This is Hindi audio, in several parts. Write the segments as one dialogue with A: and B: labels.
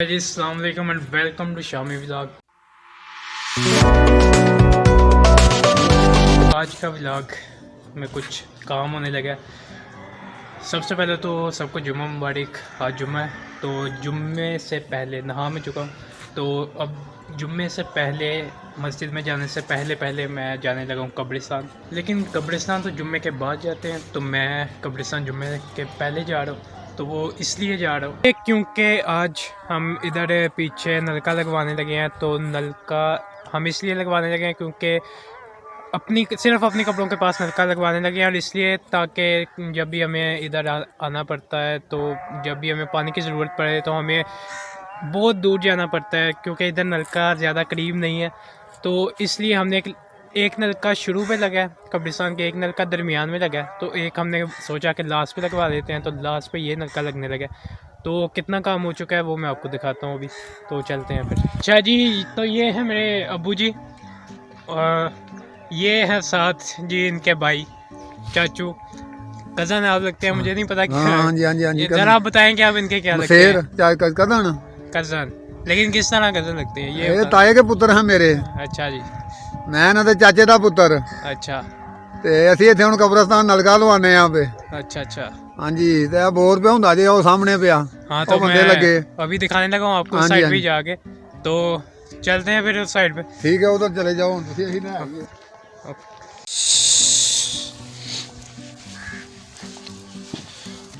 A: जी अस्सलाम वालेकुम and welcome to Shami vlog. आज का व्लॉग में कुछ काम होने लगा। सबसे पहले तो सबको जुम्मा मुबारक। आज जुम्मा है तो जुम्मे से पहले नहा मैं चुका हूँ, तो अब जुम्मे से पहले मस्जिद में जाने से पहले मैं जाने लगा हूँ कब्रिस्तान। लेकिन कब्रिस्तान तो जुम्मे के बाद जाते हैं, तो मैं कब्रिस्तान जुम्मे के पहले जा रहा हूँ। तो वो इसलिए जा रहा हूँ क्योंकि आज हम इधर पीछे नलका लगवाने लगे हैं। तो नलका हम इसलिए लगवाने लगे हैं क्योंकि सिर्फ अपनी कपड़ों के पास नलका लगवाने लगे हैं, और इसलिए ताकि जब भी हमें इधर आना पड़ता है, तो जब भी हमें पानी की ज़रूरत पड़े तो हमें बहुत दूर जाना पड़ता है, क्योंकि इधर नलका ज़्यादा करीब नहीं है। तो इसलिए हमने एक नलका शुरू में लगा है कब्रिस्तान के, एक नलका दरमियान में लगा है, तो एक हमने सोचा कि लास्ट पे लगवा देते हैं, तो लास्ट पे ये नलका लगने लगा। तो कितना काम हो चुका है वो मैं आपको दिखाता हूँ अभी। तो चलते हैं फिर। अच्छा जी, तो ये है मेरे अब्बू जी, और ये है साथ जी इनके भाई चाचू कज़न आप लगते हैं, मुझे नहीं पता क्या।
B: हाँ जी, हाँ जी, हाँ जी।
A: जरा आप बताएं कि आप इनके क्या लगते
B: शेर
A: हैं।
B: क्या कदन
A: कज़न, लेकिन किस तरह कज़न लगते हैं ये
B: ਇਹ ਤਾਏ ਕੇ ਪੁੱਤਰ ਹੈ ਮੇਰੇ।
A: अच्छा जी,
B: ਮੈਂ ਇਹਨਾਂ ਦੇ ਚਾਚੇ ਦਾ ਪੁੱਤਰ
A: अच्छा
B: ਤੇ ਅਸੀਂ ਇੱਥੇ ਹੁਣ ਕਬਰਸਤਾਨ ਨਲਕਾ ਲਵਾਨੇ ਆ ਪੇ।
A: अच्छा अच्छा।
B: ਹਾਂਜੀ ਤੇ ਇਹ ਬੋਰ ਪਿਆ ਹੁੰਦਾ ਜੇ ਉਹ ਸਾਹਮਣੇ ਪਿਆ।
A: हाँ
B: ਉਹ
A: तो
B: ਬੰਦੇ
A: मैं
B: ਲੱਗੇ।
A: अभी दिखाने लगा हूँ आपको
B: हाँ जी,
A: साइड
B: हाँ
A: पे
B: जी।
A: जाके। तो चलते हैं फिर उस साइड पे।
B: ਠੀਕ ਹੈ ਉਧਰ ਚਲੇ ਜਾਓ ਹੁਣ ਤੁਸੀਂ, ਅਸੀਂ ਨਾ ਆਈਏ।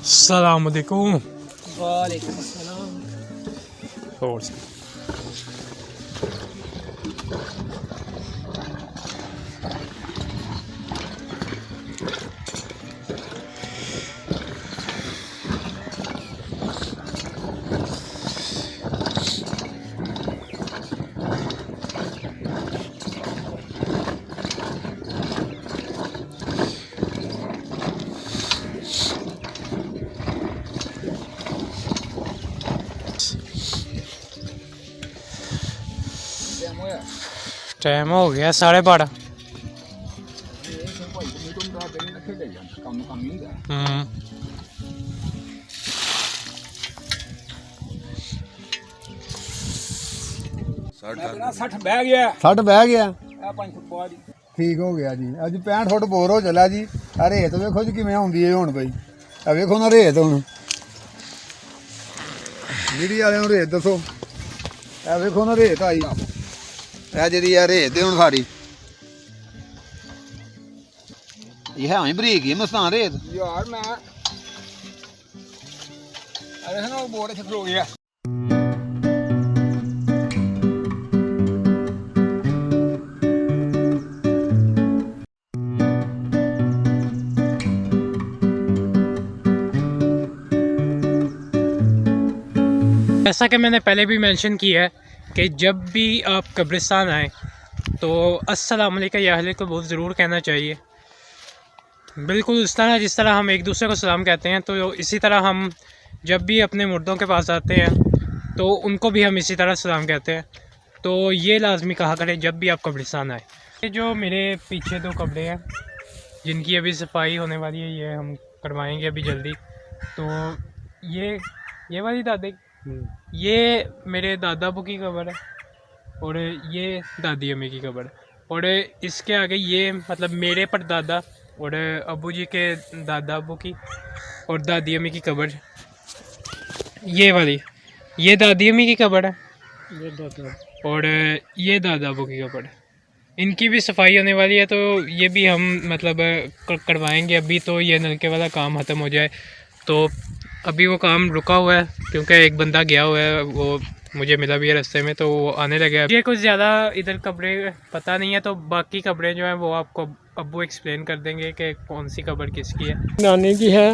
A: अस्सलाम वालेकुम।
C: वालेकुम अस्सलाम।
A: और टाइम हो गया 12:30।
C: सठ बह गया
B: 60 ਬਹਿ ਗਿਆ।
C: 5 फुट बाद
B: ਠੀਕ ਹੋ ਗਿਆ ਜੀ। ਅੱਜ 65 ਫੁੱਟ ਬੋਰ ਹੋ ਚੱਲਿਆ ਜੀ। ਆ ਰੇਤ ਵੇਖੋ ਜੀ ਕਿਵੇਂ ਆਉਂਦੀ ਹੈ ਹੁਣ ਬਈ। ਆ ਵੇਖੋ ਨਾ ਰੇਤ ਹੁਣ। ਮੀਡੀਆ ਵਾਲਿਆਂ ਨੂੰ ਰੇਤ ਦੱਸੋ। ਆ ਵੇਖੋ ਨਾ ਰੇਤ ਆਈ। ਇਹ ਜਿਹੜੀ ਆ ਰੇਤ ਹੈ ਹੁਣ ਸਾਰੀ। ਇਹ ਹੈ ਹੀ ਬਰੀਕ ਹੀ ਮਸਤਾਨ ਰੇਤ।
C: यार मैं अरे ना बोर्ड से खलो गया।
A: जैसा कि मैंने पहले भी मेंशन किया है कि जब भी आप कब्रिस्तान आएँ तो अस्सलाम वालेकुम या अहले को बहुत ज़रूर कहना चाहिए। बिल्कुल उस तरह जिस तरह हम एक दूसरे को सलाम कहते हैं, तो इसी तरह हम जब भी अपने मुर्दों के पास आते हैं तो उनको भी हम इसी तरह सलाम कहते हैं। तो ये लाजमी कहा करें जब भी आप कब्रिस्तान आए। ये जो मेरे पीछे 2 कब्रें हैं जिनकी अभी सफाई होने वाली है, ये हम करवाएंगे अभी जल्दी। तो ये वाली दादी, ये मेरे दादा अबू की कब्र है, और ये दादी अम्मी की कब्र है, और इसके आगे ये मतलब मेरे परदादा और अबू जी के दादा अबू की और दादी अम्मी की कब्र। ये वाली ये दादी अम्मी की कब्र है, और ये दादा अबू की कब्र है। इनकी भी सफाई होने वाली है, तो ये भी हम मतलब करवाएंगे अभी। तो ये नलके वाला काम ख़त्म हो जाए, तो अभी वो काम रुका हुआ है क्योंकि एक बंदा गया हुआ है, वो मुझे मिला भी है रास्ते में, तो वो आने लगे। ये कुछ ज़्यादा इधर कब्रें पता नहीं है, तो बाकी कब्रें जो हैं वो आपको अब्बू एक्सप्लेन कर देंगे कि कौन सी कब्र किसकी है।
D: नानी की है,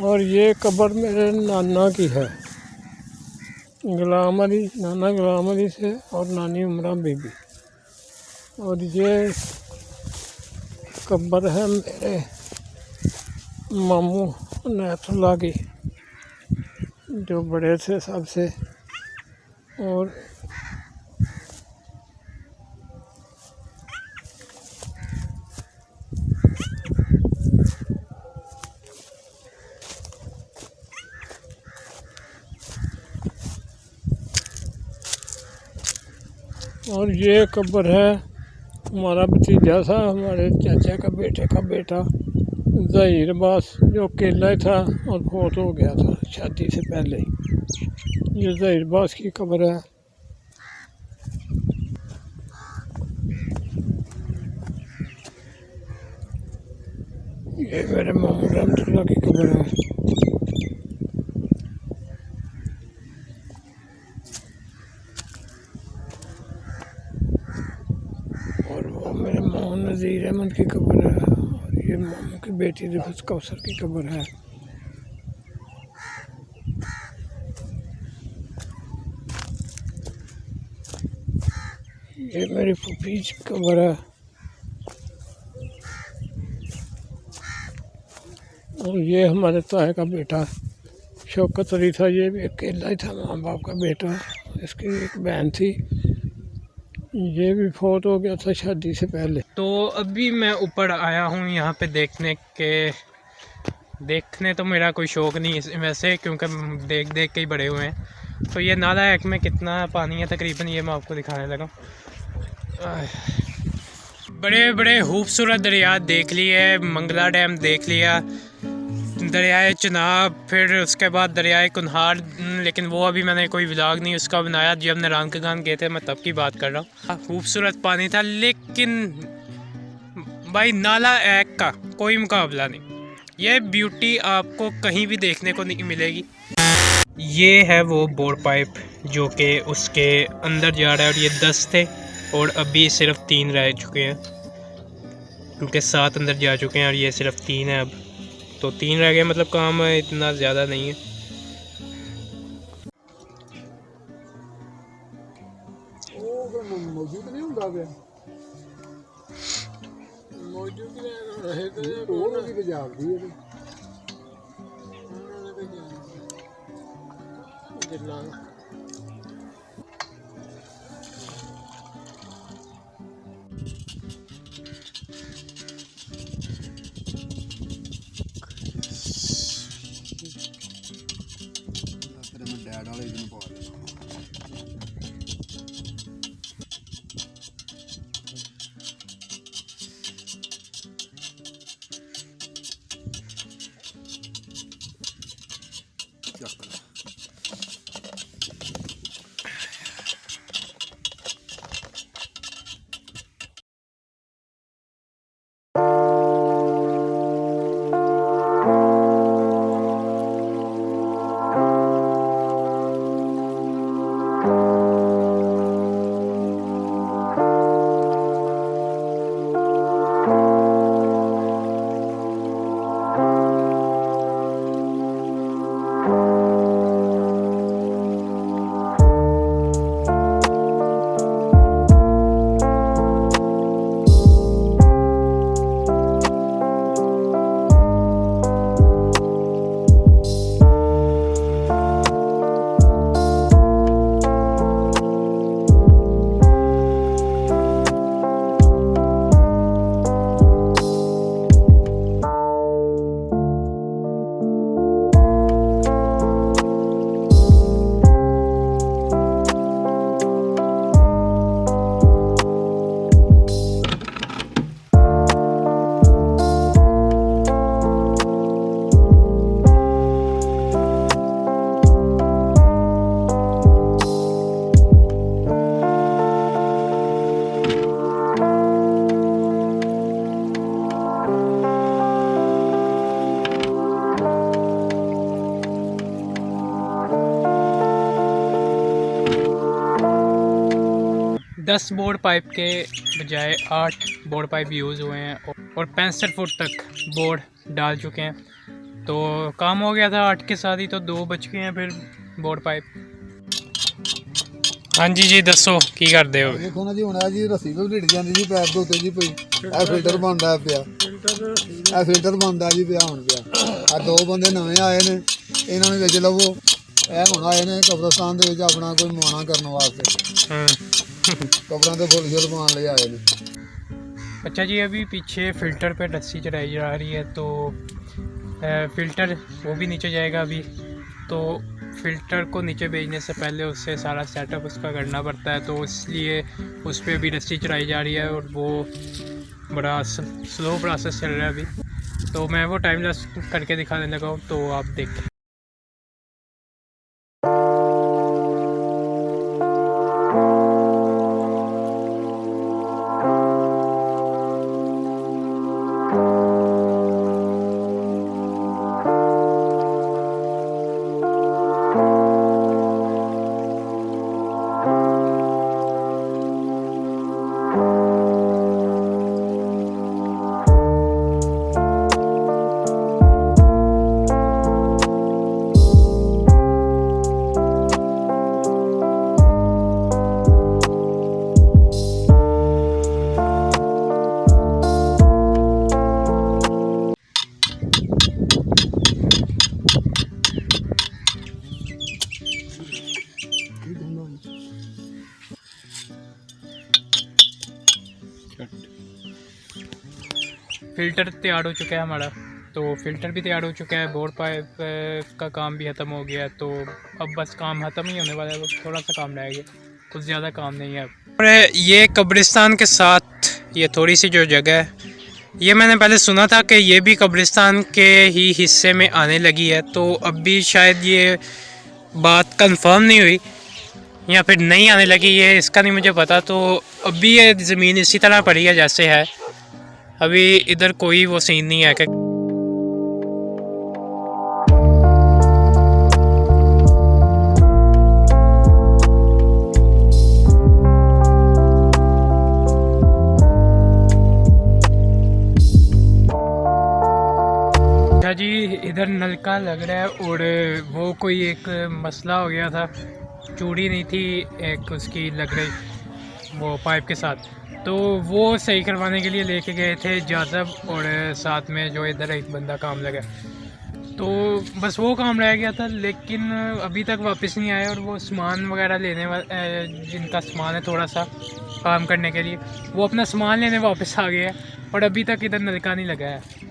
D: और ये कब्र मेरे नाना की है, गुलाम अली, नाना गुलाम अली से, और नानी उमरा बीबी। और ये कब्र है मेरे मामू नैफुल्ला की, जो बड़े थे सबसे। और और ये कब्र है हमारा भतीजा था, हमारे चाचा का बेटे का बेटा ज़हीर अब्बास, जो अकेला ही था और फौत हो गया था शादी से पहले। ये ज़हीर अब्बास की कब्र है। ये मेरे मामू रहमतुल्लाह की कब्र है। और वो मेरे मामू नज़ीर अहमद की कब्र है। और ये मामू की बेटी रिफत कौसर की कब्र है। ये मेरी फूफी की कब्र है। और ये हमारे ताए का बेटा शौकत अली था, ये भी अकेला ही था माँ बाप का बेटा। इसकी एक बहन थी, ये भी फौत हो गया था शादी से पहले।
A: तो अभी मैं ऊपर आया हूँ यहाँ पे देखने तो मेरा कोई शौक़ नहीं है वैसे, क्योंकि देख देख के ही बड़े हुए हैं। तो ये नाला एक में कितना पानी है तकरीबन, ये मैं आपको दिखाने लगा। बड़े बड़े खूबसूरत दरिया देख लिए, मंगला डैम देख लिया, दरियाए चनाब, फिर उसके बाद दरियाए कुन्हार, लेकिन वो अभी मैंने कोई व्लॉग नहीं उसका बनाया, जब नारायण के गान गए थे मैं तब की बात कर रहा हूँ। खूबसूरत पानी था, लेकिन भाई नाला एक का कोई मुकाबला नहीं। ये ब्यूटी आपको कहीं भी देखने को नहीं मिलेगी। ये है वो बोर पाइप जो कि उसके अंदर जा रहा है, और ये 10 थे और अभी सिर्फ 3 रह चुके हैं, क्योंकि 7 अंदर जा चुके हैं और ये सिर्फ 3 है। अब तो 3 रह गए, मतलब काम इतना ज़्यादा नहीं है।
B: मौजूद नहीं ਹੁੰਦਾ ਪਿਆ
D: मौजूद रहे तो
B: ਉਹ ਵੀ ਜਾਗਦੀ ਹੈ ਤੇਰੇ ਮੈਂ ਡੈਡ ਵਾਲੇ ਦਿਨ ਪਾ ਦੇਣਾ।
A: दस बोर्ड पाइप के बजाय 8 बोर्ड पाइप यूज़ हुए हैं और 65 फुट तक बोर्ड डाल चुके हैं। तो काम हो गया था 8 के साथ ही, तो 2 बच गए हैं फिर बोर्ड पाइप। हाँ जी दसो की करते हो?
B: देखो ना जी हुण आ जी रस्सी भी ढिड़ जाती जी पैप के उत्ते जी पई आ फिल्टर बनदा पिया, आ फिल्टर बनदा जी पिया हुण पिया। आ 2 बंदे नवे आए ने, इन्हां नूं विच लवो। ਇਹ ਹੁਣ ਆਏ ਨੇ ਕਬਰਸਤਾਨ ਦੇ ਵਿੱਚ ਆਪਣਾ ਕੋਈ ਮਾਣਾ ਕਰਨ वास्ते, कब्रों तो फुल शुल मान ले आए ने।
A: अच्छा जी, अभी पीछे फ़िल्टर पे रस्सी चढ़ाई जा रही है, तो फ़िल्टर वो भी नीचे जाएगा अभी। तो फ़िल्टर को नीचे भेजने से पहले उससे सारा सेटअप उसका करना पड़ता है, तो इसलिए उस पर भी रस्सी चढ़ाई जा रही है और वो बड़ा स्लो प्रोसेस चल रहा है अभी। तो मैं वो टाइम लैप्स करके दिखाने लगा हूँ, तो आप देखें। फ़िल्टर तैयार हो चुका है हमारा, तो फ़िल्टर भी तैयार हो चुका है, बोर पाइप का काम भी ख़त्म हो गया है। तो अब बस काम ख़त्म ही होने वाला है, बस थोड़ा सा काम रह गया, कुछ ज़्यादा काम नहीं है। और ये कब्रिस्तान के साथ ये थोड़ी सी जो जगह है, ये मैंने पहले सुना था कि ये भी कब्रिस्तान के ही हिस्से में आने लगी है, तो अब भी शायद ये बात कंफर्म नहीं हुई या फिर नहीं आने लगी, ये इसका नहीं मुझे पता। तो अभी ये ज़मीन इसी तरह पड़ी है जैसे है, अभी इधर कोई वो सीन नहीं है कि अच्छा जी इधर नलका लग रहा है और वो कोई एक मसला हो गया था, चूड़ी नहीं थी एक उसकी लग रही वो पाइप के साथ, तो वो सही करवाने के लिए लेके गए थे जाजब और साथ में जो इधर एक बंदा काम लगा, तो बस वो काम रह गया था, लेकिन अभी तक वापस नहीं आए। और वो सामान वगैरह लेने वाले जिनका सामान है थोड़ा सा काम करने के लिए, वो अपना सामान लेने वापस आ गए हैं और अभी तक इधर नलका नहीं लगा है।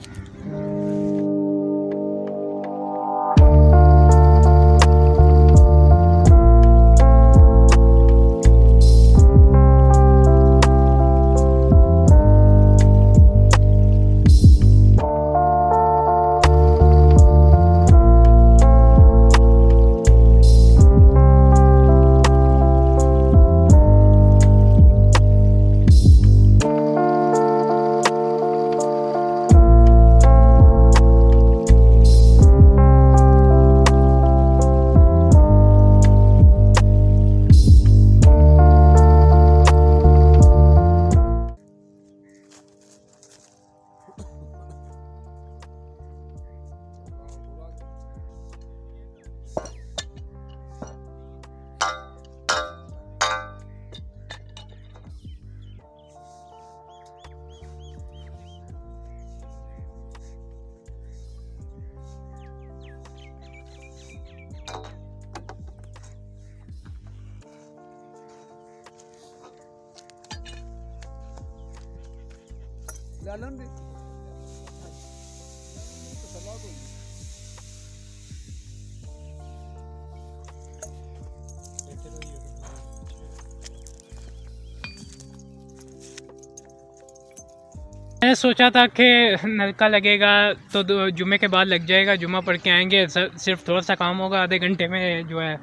A: मैंने सोचा था कि नलका लगेगा तो जुमे के बाद लग जाएगा, जुमा पढ़ के आएंगे, सिर्फ थोड़ा सा काम होगा, आधे घंटे में जो है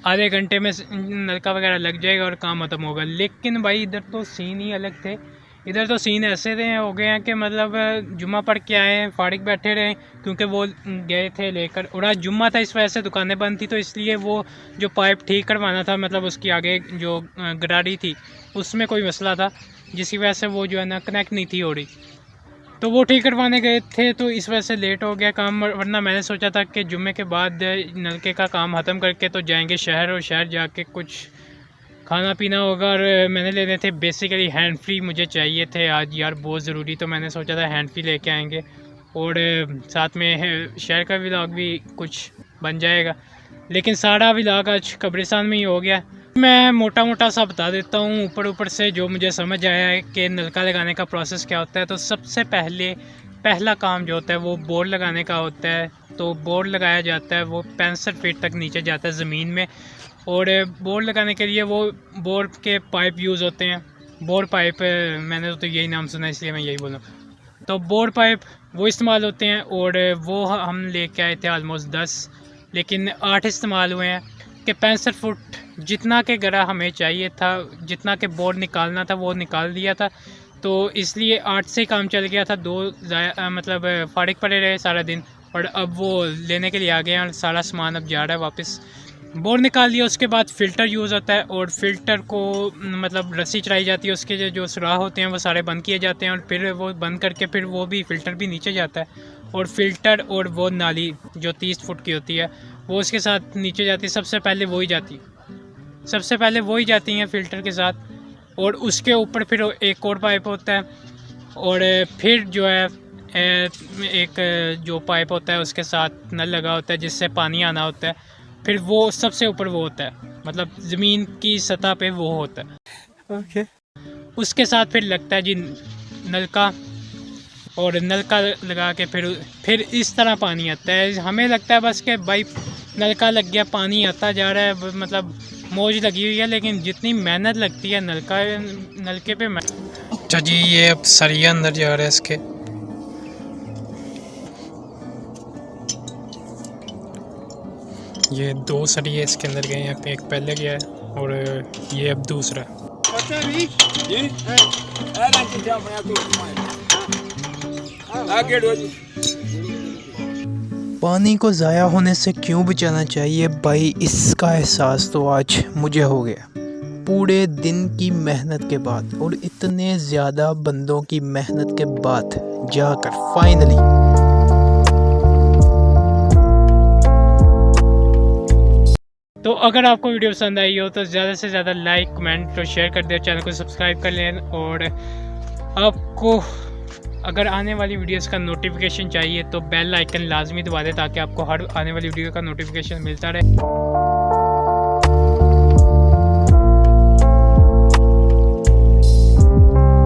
A: आधे घंटे में नलका वगैरह लग जाएगा और काम ख़त्म होगा। लेकिन भाई इधर तो सीन ही अलग थे, इधर तो सीन ऐसे थे हो गए हैं कि मतलब जुम्मा पढ़ के आए हैं, फारिग बैठे रहे, क्योंकि वो गए थे लेकर, और आज जुम्मा था इस वजह से दुकानें बंद थी, तो इसलिए वो जो पाइप ठीक करवाना था, मतलब उसकी आगे जो गरारी थी उसमें कोई मसला था, जिसकी वजह से वो जो है ना कनेक्ट नहीं थी हो रही, तो वो ठीक करवाने गए थे, तो इस वजह से लेट हो गया काम। वरना मैंने सोचा था कि जुम्मे के बाद नलके का काम ख़त्म करके तो जाएंगे शहर, और शहर जाके कुछ खाना पीना होगा, और मैंने लेने थे बेसिकली हैंड फ्री मुझे चाहिए थे आज यार बहुत ज़रूरी, तो मैंने सोचा था हैंड फ्री लेके आएंगे और साथ में शहर का व्लॉग भी कुछ बन जाएगा। लेकिन सारा व्लॉग आज कब्रिस्तान में ही हो गया। मैं मोटा मोटा सा बता देता हूँ ऊपर ऊपर से जो मुझे समझ आया है कि नलका लगाने का प्रोसेस क्या होता है। तो सबसे पहले पहला काम जो होता है वो बोर्ड लगाने का होता है। तो बोर्ड लगाया जाता है, वो 65 फीट तक नीचे जाता है ज़मीन में। और बोर्ड लगाने के लिए वो बोर्ड के पाइप यूज़ होते हैं। बोर्ड पाइप, मैंने तो यही नाम सुना इसलिए मैं यही बोलूँ। तो बोर्ड पाइप वो इस्तेमाल होते हैं और वो हम लेके आए थे ऑलमोस्ट 10, लेकिन 8 इस्तेमाल हुए हैं कि 65 फुट जितना के गरा हमें चाहिए था, जितना के बोर्ड निकालना था वो निकाल दिया था। तो इसलिए 8 से ही काम चल गया था। 2 मतलब फारिग पड़े रहे सारा दिन, और अब वो लेने के लिए आ गए हैं और सारा सामान अब जा रहा है वापस। बोर्ड निकाल लिया, उसके बाद फ़िल्टर यूज़ होता है और फ़िल्टर को मतलब रस्सी चढ़ाई जाती है, उसके जो सुराख होते हैं वो सारे बंद किए जाते हैं और फिर वो बंद करके फिर वो भी फ़िल्टर भी नीचे जाता है। और फ़िल्टर और वो नाली जो 30 फुट की होती है वो उसके साथ नीचे जाती है। सबसे पहले वही जाती हैं फ़िल्टर के साथ। और उसके ऊपर फिर एक और पाइप होता है और फिर जो है एक जो पाइप होता है उसके साथ नल लगा होता है जिससे पानी आना होता है। फिर वो सबसे ऊपर वो होता है, मतलब ज़मीन की सतह पे वो होता है।
D: ओके।
A: उसके साथ फिर लगता है जी नलका, और नलका लगा के फिर इस तरह पानी आता है। हमें लगता है बस कि भाई नलका लग गया, पानी आता जा रहा है, मतलब मौज लगी हुई है, लेकिन जितनी मेहनत लगती है नलके पे। अच्छा जी, ये अब सरिया अंदर जा रहा है इसके। ये 2 सरिये इसके अंदर गए हैं, एक पहले गया है और ये अब दूसरा।
C: जी ए ना चिट्ठा अपने तो आगे दो जी।
A: पानी को ज़ाया होने से क्यों बचाना चाहिए भाई, इसका एहसास तो आज मुझे हो गया। पूरे दिन की मेहनत के बाद और इतने ज़्यादा बंदों की मेहनत के बाद जाकर फाइनली तो अगर आपको वीडियो पसंद आई हो तो ज़्यादा से ज़्यादा लाइक, कमेंट और शेयर कर दे, चैनल को सब्सक्राइब कर लें। और आपको अगर आने वाली वीडियोस का नोटिफिकेशन चाहिए तो बेल आइकन लाजमी दबा दें ताकि आपको हर आने वाली वीडियो का नोटिफिकेशन मिलता रहे।